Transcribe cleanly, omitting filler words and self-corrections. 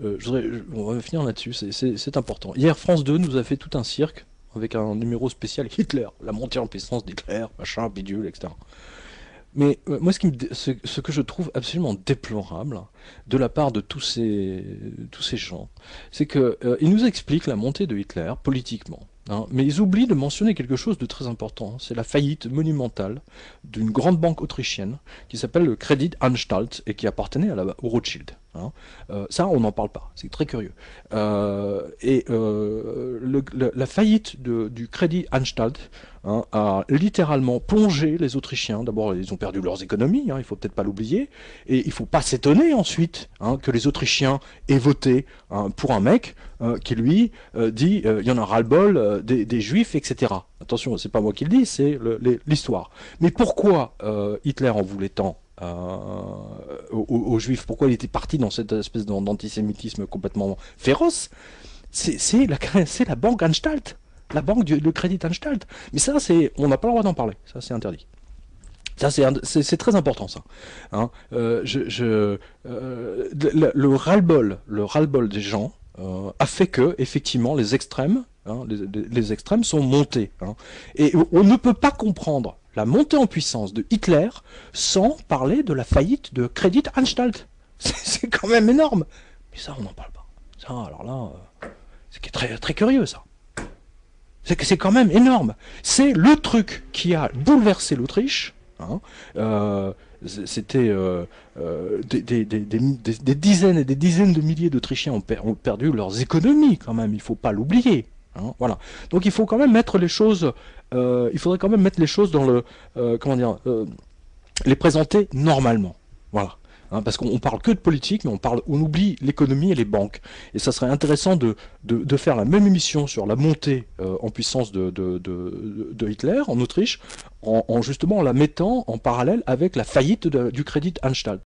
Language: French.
On va finir là-dessus, c'est important. Hier, France 2 nous a fait tout un cirque avec un numéro spécial Hitler, la montée en puissance d'Hitler, machin, bidule, etc. Mais moi, ce que je trouve absolument déplorable de la part de tous ces gens, c'est que ils nous expliquent la montée de Hitler politiquement. Hein, mais ils oublient de mentionner quelque chose de très important. C'est la faillite monumentale d'une grande banque autrichienne qui s'appelle le Credit Anstalt et qui appartenait au Rothschild. Hein. Ça, on n'en parle pas. C'est très curieux. La faillite du Credit Anstalt, hein, a littéralement plongé les Autrichiens. D'abord, ils ont perdu leurs économies, hein, il faut peut-être pas l'oublier, et il faut pas s'étonner ensuite, hein, que les Autrichiens aient voté, hein, pour un mec qui lui dit il y en a ras-le-bol des Juifs, etc. Attention, c'est pas moi qui le dis, c'est l'histoire. Mais pourquoi Hitler en voulait tant aux Juifs? Pourquoi il était parti dans cette espèce d'antisémitisme complètement féroce? C'est la banque Anstalt, la banque le Credit Anstalt. Mais ça, on n'a pas le droit d'en parler. Ça, c'est interdit. Ça, c'est très important, ça. Hein, le ras-le-bol des gens a fait que, effectivement, les extrêmes, hein, les extrêmes sont montés. Hein, et on ne peut pas comprendre la montée en puissance de Hitler sans parler de la faillite de Credit Anstalt. C'est quand même énorme. Mais ça, on n'en parle pas. Ça, alors là, c'est très, très curieux, ça. C'est quand même énorme. C'est le truc qui a bouleversé l'Autriche. Hein. C'était des dizaines et des dizaines de milliers d'Autrichiens ont perdu leurs économies, quand même. Il ne faut pas l'oublier. Hein, voilà. Donc il faut quand même mettre les choses. Il faudrait quand même mettre les choses dans le. Comment dire, les présenter normalement. Voilà. Hein, parce qu'on parle que de politique, mais on oublie l'économie et les banques. Et ça serait intéressant de faire la même émission sur la montée en puissance de Hitler en Autriche, justement en la mettant en parallèle avec la faillite du Credit Anstalt.